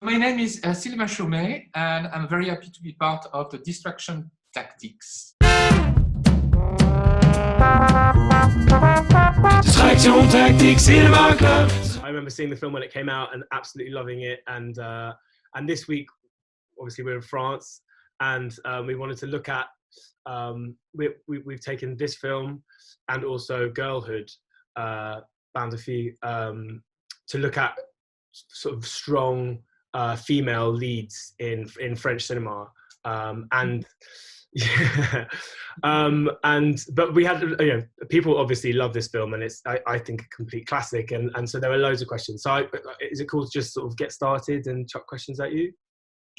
My name is Sylvain Chomet, and I'm very happy to be part of the Distraction Tactics. Distraction Tactics Cinema Club. I remember seeing the film when it came out and absolutely loving it. And this week, obviously, we're in France, and we wanted to look at. We've taken this film and also Girlhood, Band of Fille, to look at sort of strong female leads in French cinema, but we had, people obviously love this film, and it's I think a complete classic, and so there are loads of questions. So is it cool to just sort of get started and chuck questions at you?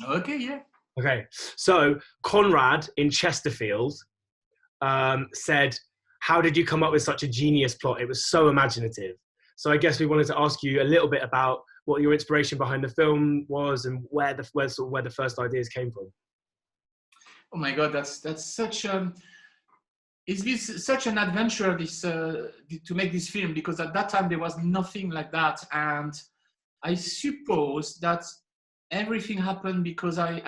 Okay, yeah. Okay, so Conrad in Chesterfield said, "How did you come up with such a genius plot? It was so imaginative." So I guess we wanted to ask you a little bit about what your inspiration behind the film was and where the first ideas came from. Oh my God, that's such it's been such an adventure to make this film, because at that time there was nothing like that, and I suppose that everything happened because I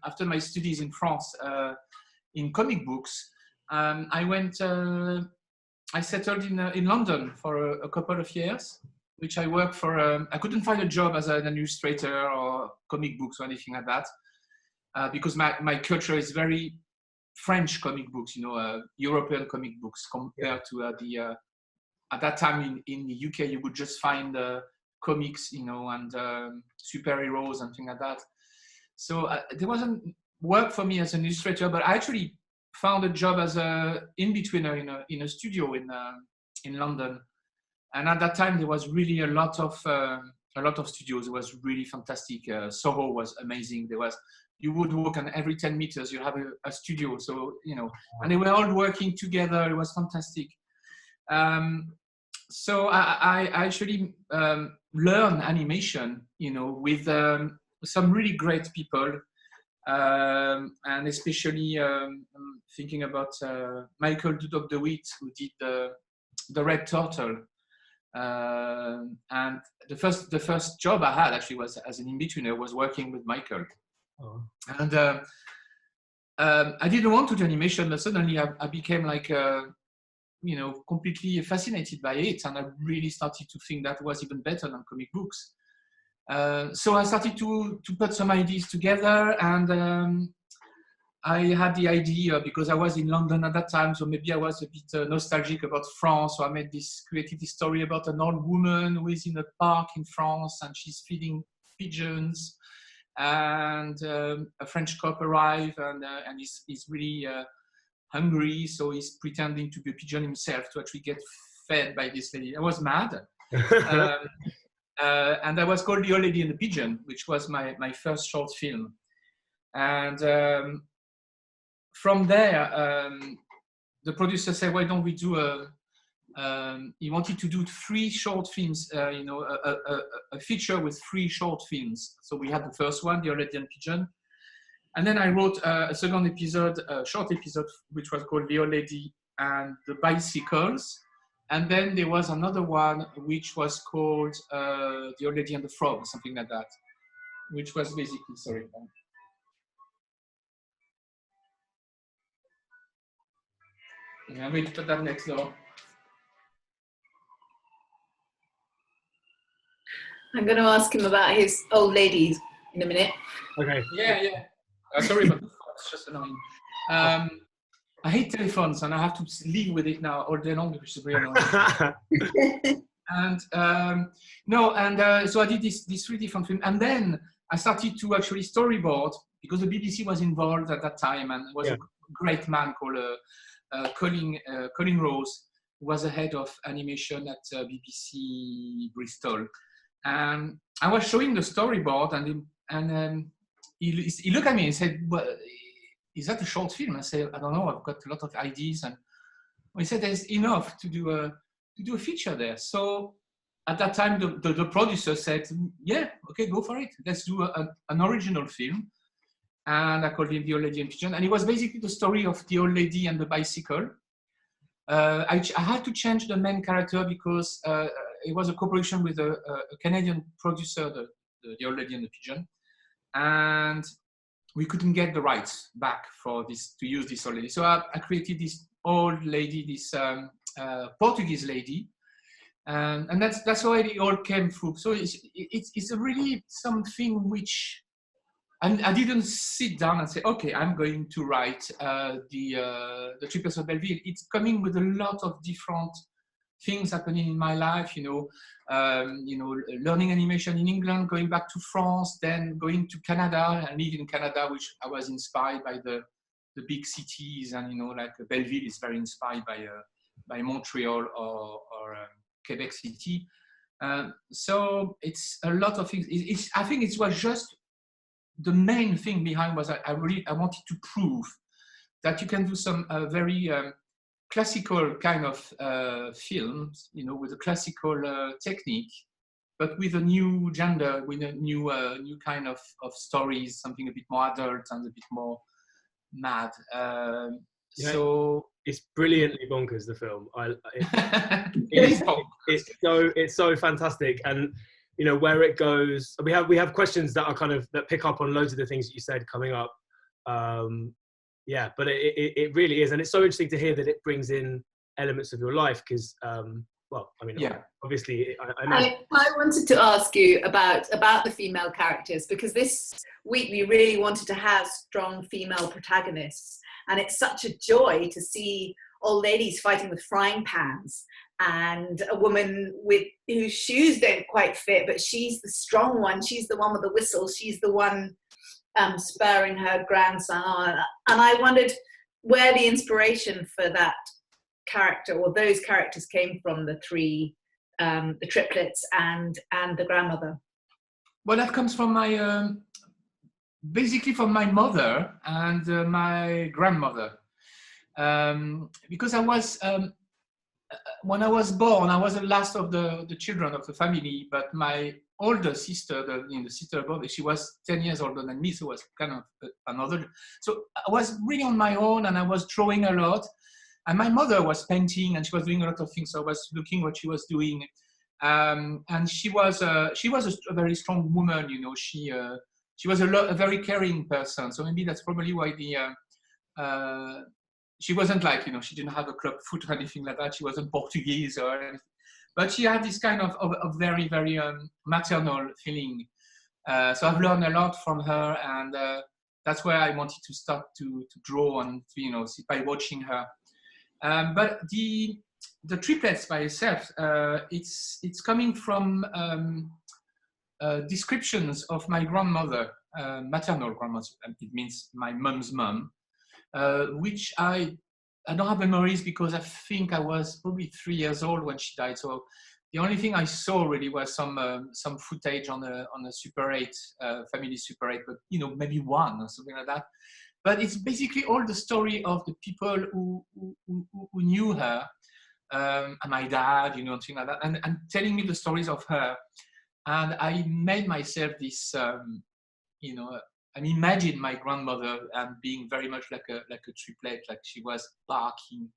after my studies in France in comic books, I settled in London for a couple of years, which I worked for. I couldn't find a job as an illustrator or comic books or anything like that, because my culture is very French comic books, European comic books compared to at that time in the UK, you would just find comics, and superheroes and things like that. So there wasn't work for me as an illustrator, but I actually found a job as a in-betweener in a studio in London. And at that time, there was really a lot of studios. It was really fantastic. Soho was amazing. You would walk, and every 10 meters you have a studio. So and they were all working together. It was fantastic. So I actually learned animation, with some really great people, and especially thinking about Michael Dudok de Wit, who did the Red Turtle. And the first job I had actually was as an in-betweener, was working with Michael. Oh. And I didn't want to do animation, but suddenly I became completely fascinated by it, and I really started to think that was even better than comic books. So I started to put some ideas together, and I had the idea because I was in London at that time, so maybe I was a bit nostalgic about France. So I created this story about an old woman who is in a park in France, and she's feeding pigeons, and a French cop arrives, and he's really hungry, so he's pretending to be a pigeon himself to actually get fed by this lady. I was mad. And I was called The Old Lady and the Pigeon, which was my first short film. And from there, the producer said, why don't we do he wanted to do 3 short films, a feature with 3 short films. So we had the first one, The Old Lady and Pigeon. And then I wrote a second episode, a short episode, which was called The Old Lady and the Bicycles. And then there was another one, which was called The Old Lady and the Frog, something like that, which was basically, sorry. Yeah, I'm going to put that next door. I'm going to ask him about his old ladies in a minute. Okay. Yeah. Sorry about the phone, it's just annoying. I hate telephones, and I have to live with it now all day long, which is really annoying. So I did these 3 different films, and then I started to actually storyboard, because the BBC was involved at that time, and there was a great man called Colin Rose, who was the head of animation at BBC Bristol. And I was showing the storyboard, and he looked at me and said, well, is that a short film? I said, I don't know, I've got a lot of ideas. And he said, there's enough to do a feature there. So at that time, the producer said, yeah, okay, go for it. Let's do an original film. And I called it The Old Lady and Pigeon. And it was basically the story of the old lady and the bicycle. I had to change the main character because it was a cooperation with a Canadian producer, the old lady and the pigeon, and we couldn't get the rights back for this to use this old lady. So I created this old lady, this Portuguese lady, and that's why it all came through. So it's a really something which, and I didn't sit down and say, okay, I'm going to write the Triplets of Belleville. It's coming with a lot of different things happening in my life, learning animation in England, going back to France, then going to Canada and live in Canada, which I was inspired by the big cities, and like Belleville is very inspired by Montreal or Quebec City. So it's a lot of things. I think it was just the main thing behind was I wanted to prove that you can do some very classical kind of films, with a classical technique, but with a new gender, with a new kind of stories, something a bit more adult and a bit more mad. So it's brilliantly bonkers, the film. It's so fantastic, and where it goes. We have questions that are that pick up on loads of the things that you said coming up. Yeah, but it really is, and it's so interesting to hear that it brings in elements of your life because, obviously, I wanted to ask you about the female characters, because this week we really wanted to have strong female protagonists, and it's such a joy to see old ladies fighting with frying pans and a woman whose shoes don't quite fit, but she's the strong one. She's the one with the whistle. She's the one spurring her grandson on. And I wondered where the inspiration for that character or those characters came from, the three, the triplets and the grandmother. Well, that comes from my, basically from my mother and my grandmother. Because I was, when I was born, I was the last of the children of the family, but my older sister, the sister above, she was 10 years older than me, so it was kind of another. So I was really on my own, and I was drawing a lot. And my mother was painting, and she was doing a lot of things. So I was looking what she was doing, and she was a very strong woman. She was a very caring person. So maybe that's probably why she wasn't like, she didn't have a club foot or anything like that. She wasn't Portuguese or anything. But she had this kind of very, very maternal feeling. So I've learned a lot from her, and that's where I wanted to start to draw and, by watching her. But the triplets by itself, it's coming from descriptions of my grandmother, maternal grandmother. It means my mom's mom. Which I don't have memories because I think I was probably 3 years old when she died. So the only thing I saw really was some footage on a Super 8, family Super 8, but maybe one or something like that. But it's basically all the story of the people who knew her, and my dad, things like that, and telling me the stories of her. And I made myself this, I imagine my grandmother being very much like a triplet, like she was barking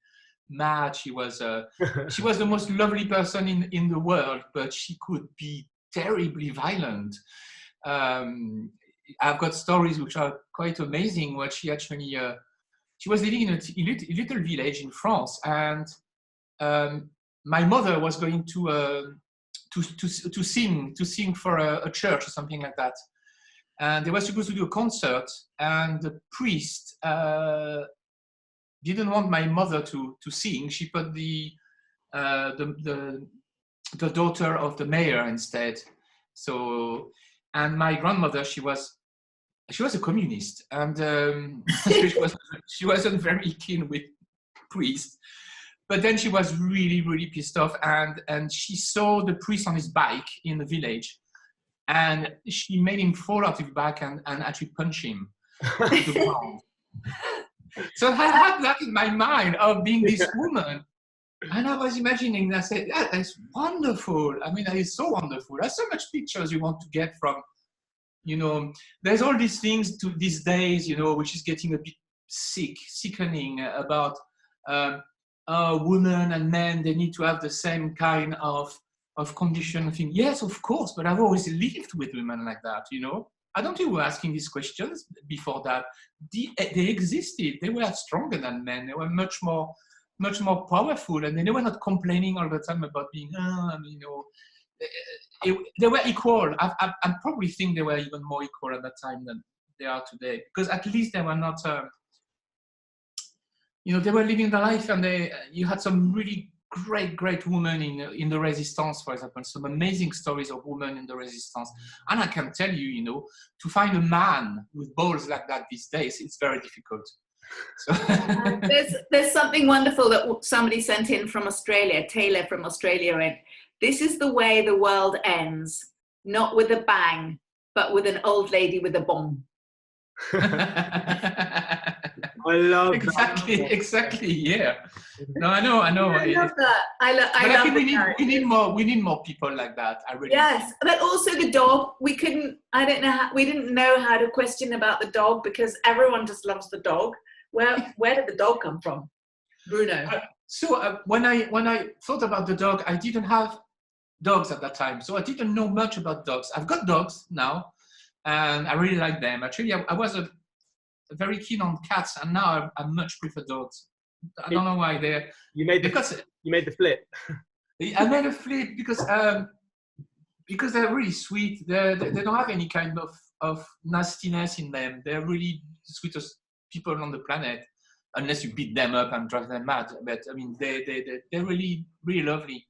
mad. She was the most lovely person in the world, but she could be terribly violent. I've got stories which are quite amazing. Where she actually she was living in a little village in France, and my mother was going to sing for a church or something like that. And they were supposed to do a concert, and the priest didn't want my mother to sing. She put the daughter of the mayor instead. So, and my grandmother, she was a communist, and she wasn't very keen with priests. But then she was really, really pissed off, and she saw the priest on his bike in the village. And she made him fall out of his back and actually punch him to the ground. So I had that in my mind of being this woman. And I was imagining, I said, that's wonderful. I mean, that is so wonderful. There's so much pictures you want to get from, there's all these things to these days, which is getting a bit sickening about women and men. They need to have the same kind of of condition thing. Yes, of course, but I've always lived with women like that, you know. I don't think we were asking these questions before that. They existed. They were stronger than men. They were much more powerful, and they were not complaining all the time about being, you know. They were equal. I probably think they were even more equal at that time than they are today, because at least they were not, you know, they were living their life, and you had some really great women in the resistance, for example, some amazing stories of women in the resistance. And I can tell you, you know, to find a man with balls like that these days, it's very difficult. So there's something wonderful that somebody sent in from Australia, Taylor from Australia, and this is the way the world ends, not with a bang, but with an old lady with a bomb. I love exactly. Yeah. No, I know. I love that. I think we need more people like that. I really. Yes, but also the dog. We didn't know how to question about the dog, because everyone just loves the dog. Where did the dog come from, Bruno? When I thought about the dog, I didn't have dogs at that time, so I didn't know much about dogs. I've got dogs now, and I really like them. Actually, I was very keen on cats, and now I much prefer dogs. I don't know why. You made the flip. I made a flip because they're really sweet. They don't have any kind of nastiness in them. They're really the sweetest people on the planet, unless you beat them up and drive them mad. But I mean, they're really lovely.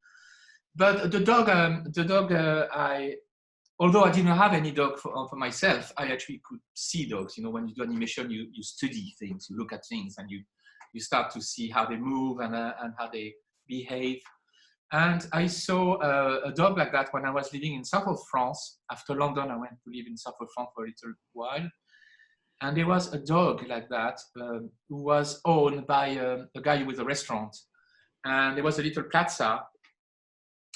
But the dog, although I didn't have any dog for myself, I actually could see dogs. You know, when you do animation, you study things, you look at things, and you start to see how they move and how they behave. And I saw a dog like that when I was living in south of France. After London, I went to live in south of France for a little while. And there was a dog like that who was owned by a guy with a restaurant. And there was a little plaza.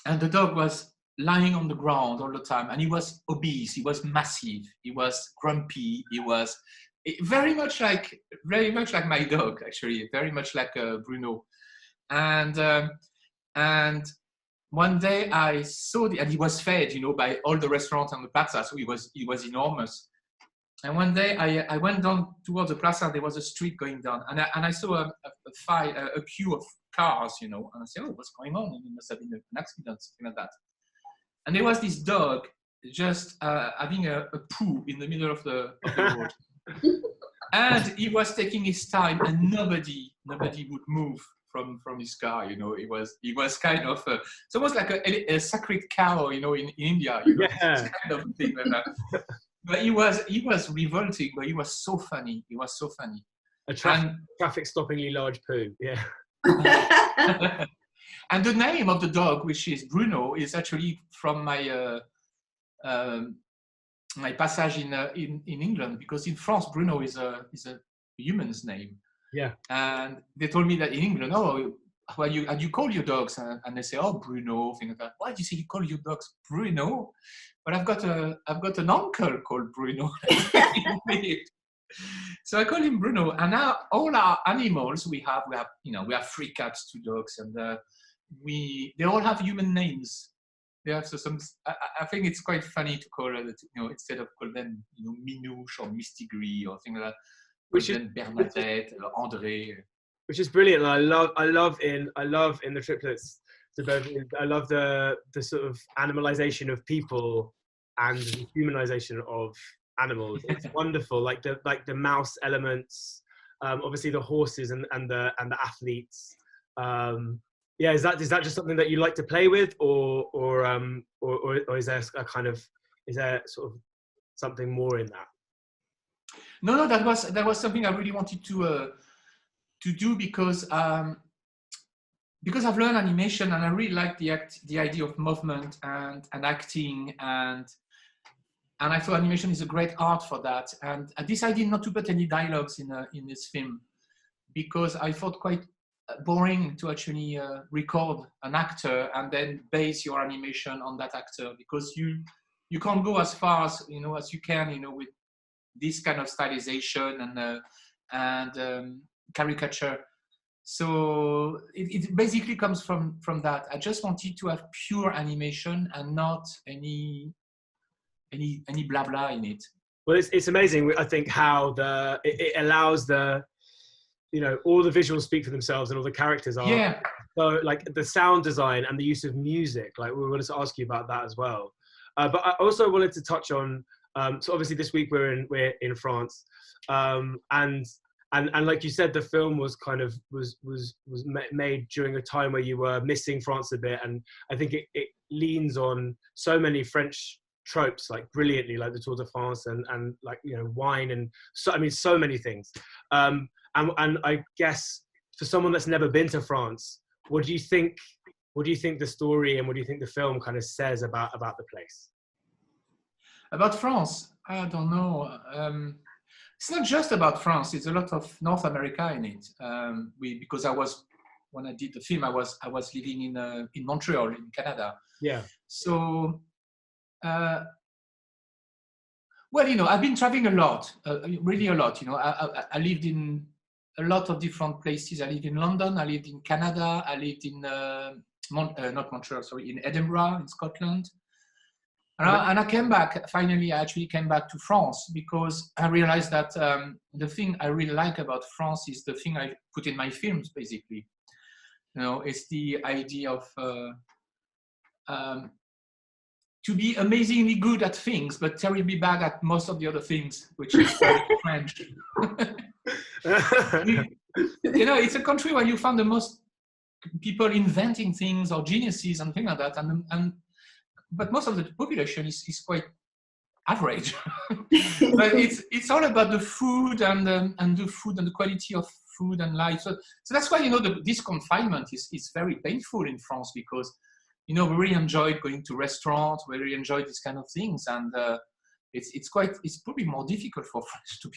And the dog was lying on the ground all the time. And he was obese. He was massive. He was grumpy. He was very much like my dog, actually. Very much like Bruno. And one day I saw and he was fed, you know, by all the restaurants on the plaza. So he was enormous. And one day I went down towards the plaza. There was a street going down, and I saw a queue of cars, you know. And I said, "Oh, what's going on?" And it must have been an accident, something like that. And there was this dog just having a poo in the middle of the road, and he was taking his time, and nobody would move from his car, you know. He was kind of it's almost like a sacred cow, you know, in India, you know, yeah. Kind of thing like that. But he was revolting, but he was so funny. A traffic stoppingly large poo, yeah. And the name of the dog, which is Bruno, is actually from my my passage in England, because in France Bruno is a human's name. Yeah. And they told me that in England, well, you call your dogs, and they say, "Oh, Bruno," things like that. Why do you say you call your dogs Bruno? But I've got an uncle called Bruno. So I call him Bruno. And now all our animals we have 3 cats, 2 dogs, and they all have human names. They have I think it's quite funny to call it, you know, instead of call them, you know, Minouche or Mistigris or things like that. Which is Bernadette, André. Which is brilliant. I love in the Triplets. I love the sort of animalization of people and the humanization of animals. It's wonderful. Like the mouse elements, obviously the horses and the athletes. Yeah, is that just something that you like to play with, or is there is there sort of something more in that? No, that was something I really wanted to do because I've learned animation, and I really like the idea of movement and acting, and I thought animation is a great art for that. And I decided not to put any dialogues in this film, because I thought quite boring to actually record an actor and then base your animation on that actor, because you can't go as far as you can, you know, with this kind of stylization and caricature. So it basically comes from that. I just wanted to have pure animation and not any blah blah in it. Well, it's amazing. I think how it allows all the visuals speak for themselves and all the characters are. Yeah. So like the sound design and the use of music, like we wanted to ask you about that as well. But I also wanted to touch on, so obviously this week we're in France, and like you said, the film was kind of was made during a time where you were missing France a bit, and I think it leans on so many French tropes like brilliantly, like the Tour de France and like wine and so many things. And I guess for someone that's never been to France, what do you think the story and what do you think the film kind of says about the place? About France, I don't know. It's not just about France. It's a lot of North America in it. Because when I did the film, I was living in Montreal in Canada. Yeah. So, well, I've been traveling a lot, really a lot. I lived in a lot of different places. I lived in London. I lived in Canada. I lived in not Montreal, sorry, in Edinburgh, in Scotland. And I came back, finally, I actually came back to France because I realized that the thing I really like about France is the thing I put in my films, basically. It's the idea of to be amazingly good at things, but terribly bad at most of the other things, which is very French. It's a country where you find the most people inventing things or geniuses and things like that. But most of the population is quite average. But it's all about the food and the food and the quality of food and life. So that's why this confinement is very painful in France because we really enjoyed going to restaurants, we really enjoyed these kind of things, and it's probably more difficult for French to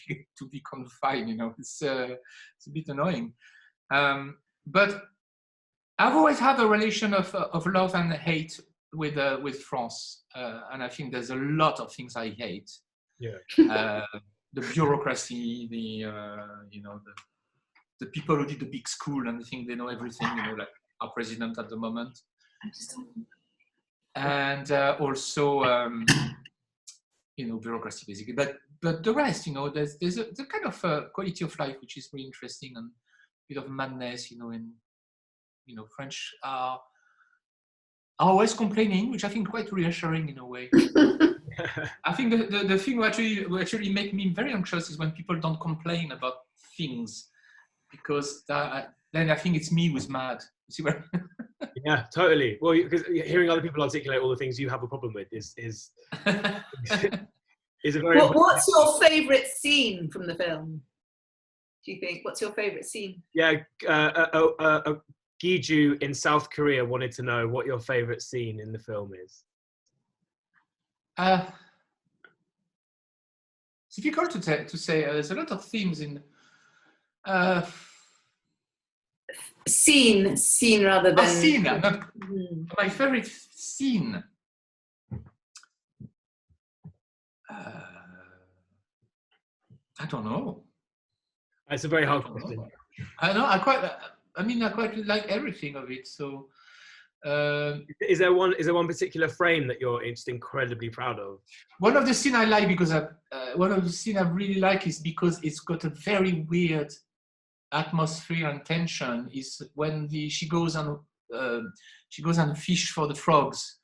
be confined. It's a bit annoying. But I've always had a relation of love and hate with France, and I think there's a lot of things I hate. Yeah. The bureaucracy, the people who did the big school and they think they know everything, like our president at the moment. And also, bureaucracy basically. But the rest, there's a kind of quality of life which is really interesting and a bit of madness, in French are always complaining, which I think quite reassuring in a way. I think the thing who actually make me very anxious is when people don't complain about things, because then I think it's me who's mad. You see where? Yeah, totally. Well, because hearing other people articulate all the things you have a problem with is a very. What's your favourite scene from the film? Do you think? What's your favourite scene? Yeah, Giju in South Korea wanted to know what your favourite scene in the film is. It's difficult to say. There's a lot of themes in. Scene rather than scene. My favorite scene. I don't know. It's a very hard question. I know. I quite like everything of it. So, is there one particular frame that you're just incredibly proud of? One of the scenes I like because one of the scenes I really like is because it's got a very weird atmosphere and tension. Is when she goes and fish for the frogs.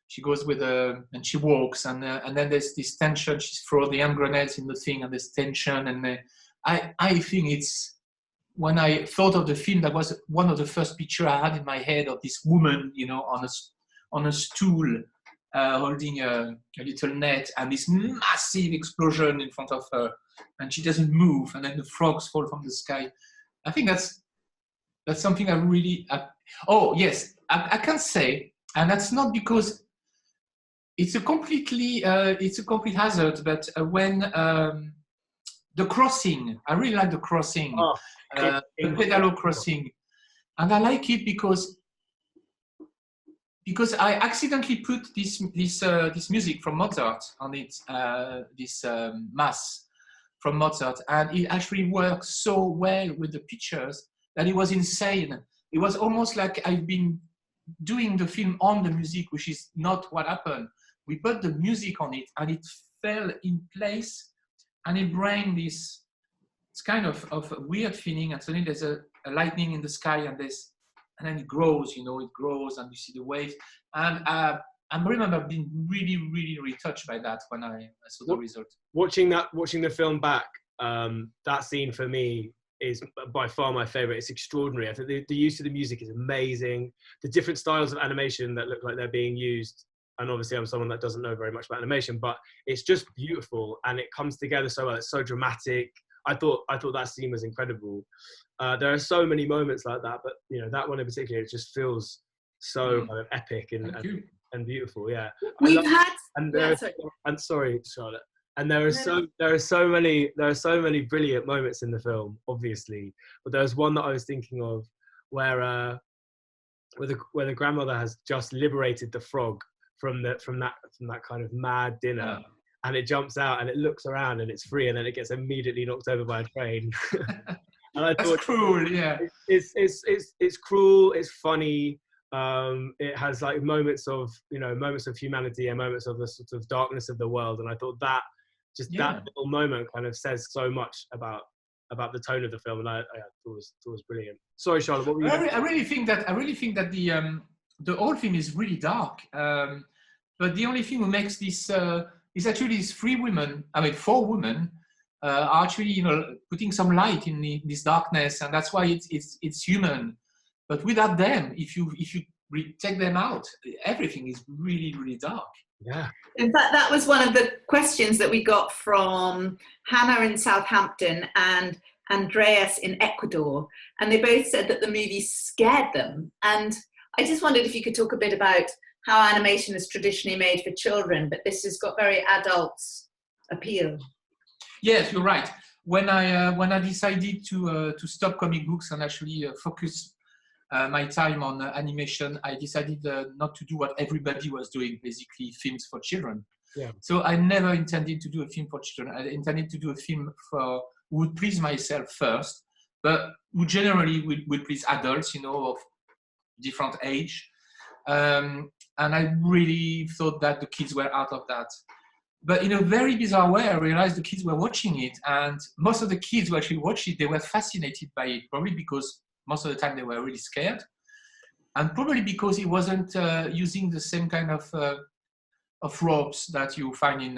She goes and she walks and then there's this tension. She throws the hand grenades in the thing and there's tension and I think it's. When I thought of the film, that was one of the first pictures I had in my head of this woman, on a stool, holding a little net, and this massive explosion in front of her, and she doesn't move, and then the frogs fall from the sky. I think that's something I really. Oh yes, I can say, and that's not because it's a complete hazard, but when the crossing, I really like the crossing. Oh. The Pedalo crossing, and I like it because I accidentally put this music from Mozart on it, this mass from Mozart, and it actually works so well with the pictures that it was insane. It was almost like I've been doing the film on the music, which is not what happened. We put the music on it and it fell in place and it brought this kind of a weird feeling, and suddenly there's a lightning in the sky and then it grows, it grows and you see the waves. And I remember being really, really, really touched by that when I saw the result. Watching the film back, that scene for me is by far my favorite. It's extraordinary. I think the use of the music is amazing. The different styles of animation that look like they're being used, and obviously I'm someone that doesn't know very much about animation, but it's just beautiful and it comes together so well. It's so dramatic. I thought that scene was incredible. There are so many moments like that, but that one in particular, it just feels so kind of epic and beautiful. Yeah. Sorry, Charlotte. And there are so many brilliant moments in the film, obviously. But there's one that I was thinking of where the grandmother has just liberated the frog from that kind of mad dinner. Yeah. And it jumps out and it looks around and it's free, and then it gets immediately knocked over by a train. And I thought, cruel, yeah. It's cruel. It's funny. It has like moments of humanity and moments of the sort of darkness of the world. And I thought that little moment kind of says so much about the tone of the film. And I thought it was brilliant. Sorry, Charlotte, what were you? I really think that the whole film is really dark. But the only thing who makes this is actually these four women are actually putting some light in this darkness, and that's why it's human. But without them, if you take them out, everything is really, really dark. Yeah. In fact, that was one of the questions that we got from Hannah in Southampton and Andreas in Ecuador, and they both said that the movie scared them. And I just wondered if you could talk a bit about how animation is traditionally made for children, but this has got very adult appeal. Yes, you're right. When I decided to stop comic books and actually focus my time on animation, I decided not to do what everybody was doing, basically films for children. Yeah. So I never intended to do a film for children. I intended to do a film who would please myself first, but who generally would please adults, of different age. And I really thought that the kids were out of that. But in a very bizarre way, I realized the kids were watching it, and most of the kids who actually watched it, they were fascinated by it, probably because most of the time they were really scared, and probably because it wasn't using the same kind of tropes that you find in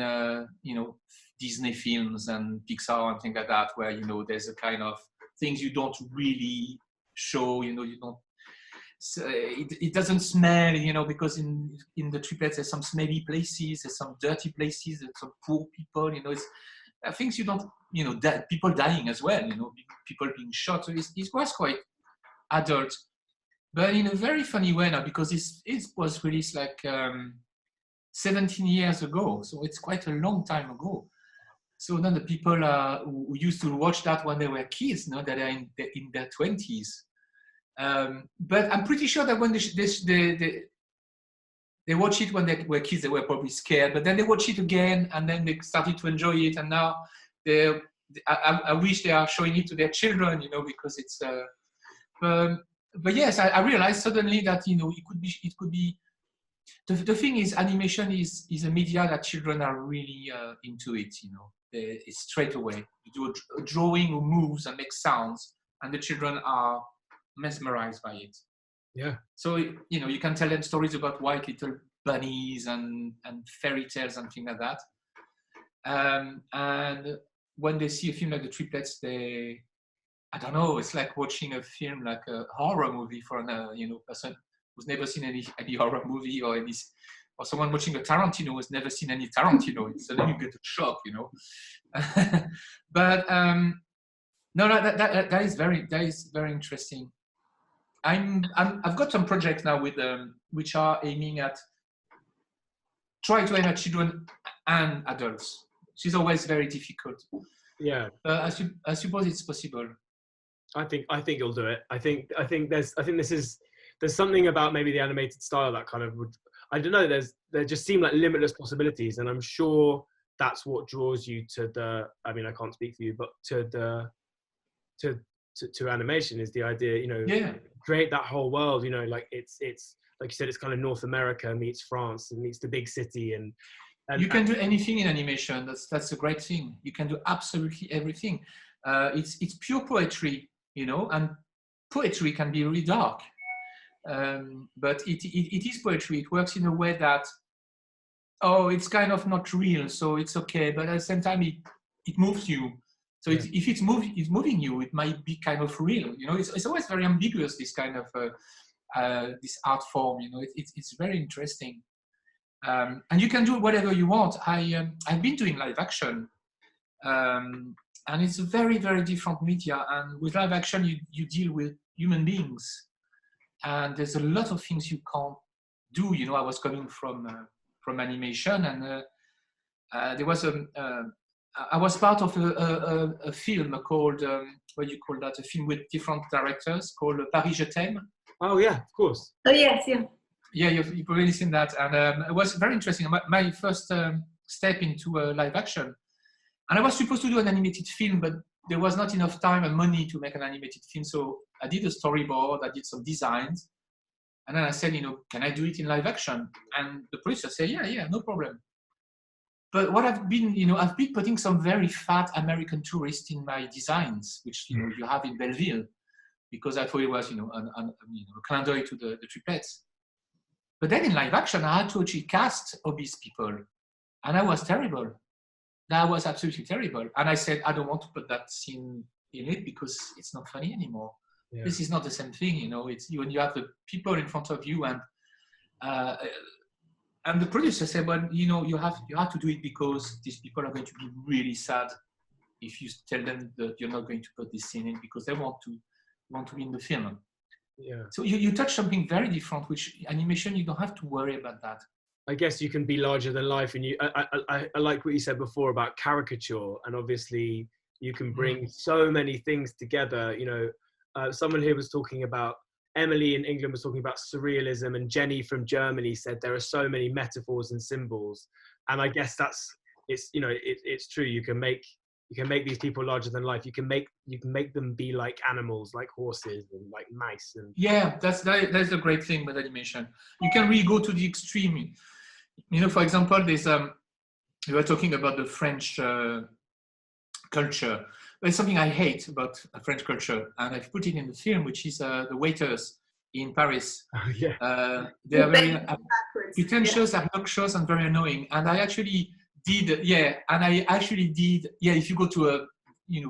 Disney films and Pixar and things like that, where there's a kind of things you don't really show. You don't. It doesn't smell, because in the Triplets there's some smelly places, there's some dirty places, there's some poor people, it's things you don't, people dying as well, people being shot. So it was quite adult, but in a very funny way now, because it was released like 17 years ago, so it's quite a long time ago. So then the people who used to watch that when they were kids, that are in their 20s. But I'm pretty sure that when they watched it when they were kids, they were probably scared. But then they watched it again, and then they started to enjoy it. And now I wish they are showing it to their children, because it's. But yes, I realized suddenly that it could be. The thing is, animation is a media that children are really into it. It's straight away. You do a drawing or moves and makes sounds, and the children are mesmerized by it. Yeah. So you can tell them stories about white little bunnies and fairy tales and things like that. And when they see a film like the Triplets, I don't know, it's like watching a film like a horror movie for a person who's never seen any horror movie, or someone watching a Tarantino who's never seen any Tarantino. Suddenly you get a shock, But no, that is very interesting. I've got some projects now with which are aiming at try to aim at children and adults. Which is always very difficult. Yeah. I suppose it's possible. I think you'll do it. I think there's something about maybe the animated style that kind of would, I don't know, there just seem like limitless possibilities, and I'm sure that's what draws you to I can't speak for you, but to to animation is the idea, you know, Yeah. create that whole world, you know, like it's like you said, it's kind of North America meets France and meets the big city, and You can do anything in animation. That's a great thing. You can do absolutely everything. It's pure poetry, you know, and poetry can be really dark. But it is poetry. It works in a way that, oh, it's kind of not real, so it's okay. But at the same time, it moves you. So Yeah. if it's moving you, it might be kind of real. You know, it's always very ambiguous, this kind of this art form. You know, it's very interesting. And you can do whatever you want. I've been doing live action, and it's a very, very different media. And with live action, you deal with human beings, and there's a lot of things you can't do. You know, I was coming from animation, and there was I was part of a film called what do you call that? A film with different directors called Paris Je t'aime. Oh yeah, of course. Oh yes, yeah. Yeah, you've already seen that, and it was very interesting. My first step into live action, and I was supposed to do an animated film, but there was not enough time and money to make an animated film. So I did a storyboard, I did some designs, and then I said, you know, can I do it in live action? And the producer said, yeah, no problem. But what I've been, you know, I've been putting some very fat American tourists in my designs, which you know you have in Belleville, because I thought it was, you know, a clin d'oeil to the triplets. But then in live action, I had to actually cast obese people, and I was terrible. That was absolutely terrible. And I said, I don't want to put that scene in it because it's not funny anymore. Yeah. This is not the same thing, you know. It's when you have the people in front of you, and the producer said, well, you know, you have to do it because these people are going to be really sad if you tell them that you're not going to put this scene in because they want to be in the film. Yeah. So you touch something very different, which animation, you don't have to worry about that. I guess you can be larger than life, and I like what you said before about caricature, and obviously you can bring so many things together. You know, someone here was talking about, Emily in England was talking about surrealism, and Jenny from Germany said there are so many metaphors and symbols, and I guess it's true. You can make these people larger than life. You can make them be like animals, like horses and like mice. And yeah, that's the great thing with animation. You can really go to the extreme. You know, for example, there's you were talking about the French culture. There's something I hate about French culture, and I've put it in the film, which is the waiters in Paris. Yeah. They are very pretentious, obnoxious, and very annoying. And I actually did, if you go to a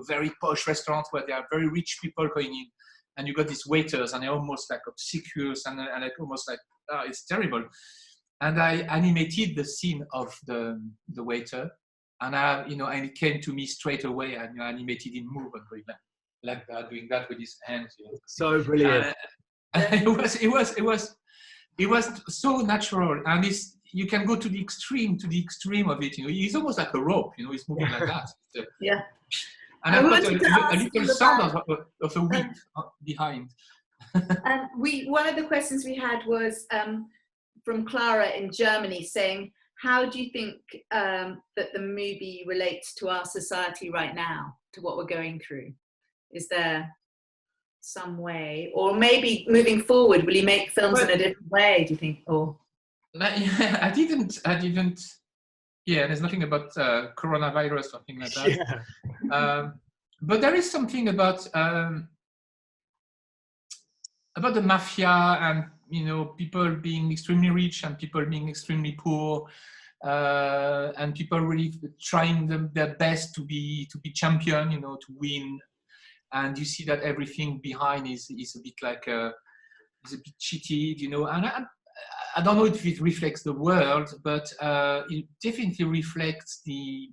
very posh restaurant where there are very rich people going in, and you got these waiters, and they're almost like obsequious, and like almost like, it's terrible. And I animated the scene of the waiter, and and it came to me straight away, and I animated in move and going like that, doing that with his hands. You know. So brilliant. It was so natural, and you can go to the extreme of it. You know, he's almost like a rope. You know, he's moving like that. Yeah. And I've got a little sound of a whip behind. One of the questions we had was from Clara in Germany, saying, how do you think that the movie relates to our society right now, to what we're going through? Is there some way, or maybe moving forward, will you make films in a different way, do you think? Or I didn't. Yeah, there's nothing about coronavirus or something like that. Yeah. But there is something about the mafia, and people being extremely rich and people being extremely poor, and people really trying their best to be champion, to win. And you see that everything behind is a bit like is a bit cheated, And I don't know if it reflects the world, but it definitely reflects the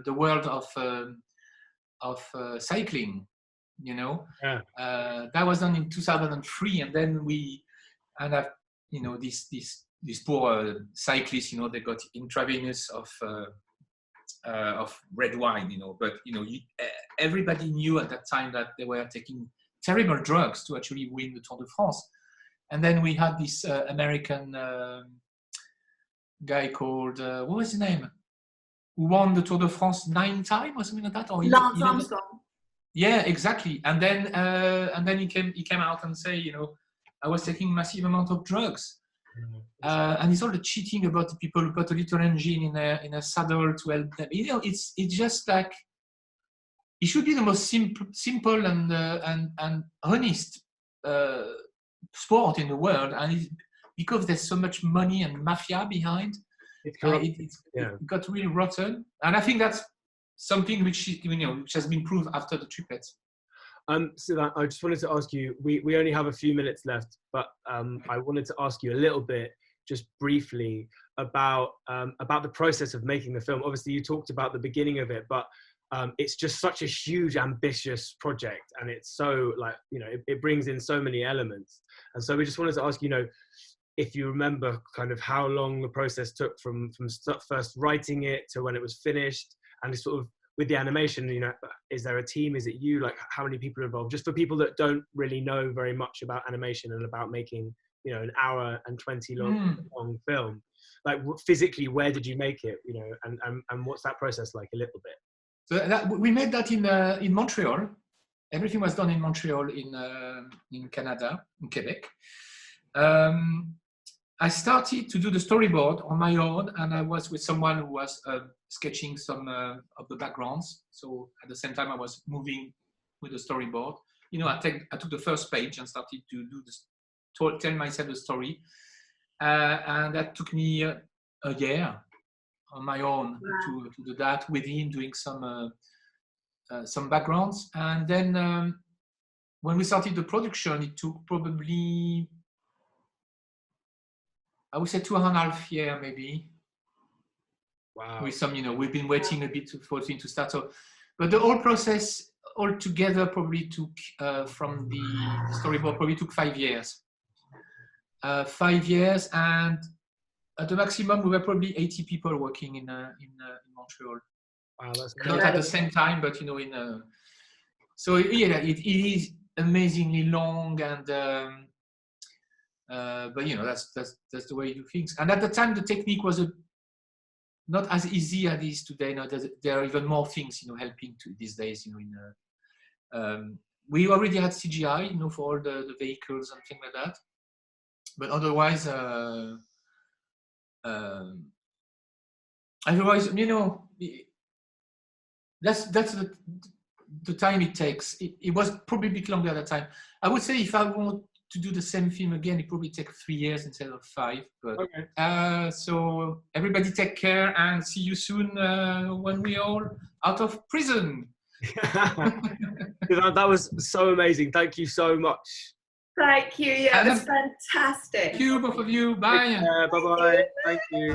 world of cycling. Yeah. That was done in 2003, and then these poor cyclists, they got intravenous of red wine, but everybody knew at that time that they were taking terrible drugs to actually win the Tour de France. And then we had this American guy called what was his name, who won the Tour de France 9 times or something like that, or Lance Armstrong. Yeah, exactly. And then he came out and say, you know, I was taking massive amount of drugs. And it's all the cheating about the people who put a little engine in a saddle to help them. You know, it's just like it should be the most simple and honest sport in the world, and because there's so much money and mafia behind, it got really rotten. And I think that's something which which has been proved after the triplets. Sylvain, I just wanted to ask you, we only have a few minutes left, but I wanted to ask you a little bit, just briefly, about the process of making the film. Obviously, you talked about the beginning of it, but it's just such a huge, ambitious project, and it's so, like, you know, it brings in so many elements. And so we just wanted to ask, you know, if you remember kind of how long the process took from first writing it to when it was finished, and sort of with the animation, you know, is there a team? Is it you? Like, how many people are involved? Just for people that don't really know very much about animation and about making, you know, an hour and 20 long film. Like, physically, where did you make it? You know, and what's that process like? A little bit. So we made that in Montreal. Everything was done in Montreal, in Canada, in Quebec. I started to do the storyboard on my own, and I was with someone who was sketching some of the backgrounds. So at the same time, I was moving with the storyboard. You know, I took the first page and started to do this, tell myself the story, and that took me a year on my own to do that, with him doing some backgrounds. And then when we started the production, it took probably, I would say, 2.5 years, maybe. Wow. With some, you know, we've been waiting a bit for it to start. So, but the whole process altogether probably took, from the storyboard, probably took 5 years. 5 years, and at the maximum, we were probably 80 people working in Montreal. Wow, that's not at the same time, but, you know, so yeah, it is amazingly long, and but, you know, that's the way you do things. And at the time, the technique was not as easy as it is today. Now there are even more things, you know, helping to these days. You know, we already had CGI, you know, for all the vehicles and things like that. But otherwise, you know, that's the time it takes. It was probably a bit longer at the time. I would say if I want to do the same film again, it probably takes 3 years instead of 5. But okay. So everybody take care, and see you soon when we all out of prison. That was so amazing. Thank you so much. Thank you. Yeah, it was fantastic. Thank you, both of you. Bye. Bye-bye. Thank you.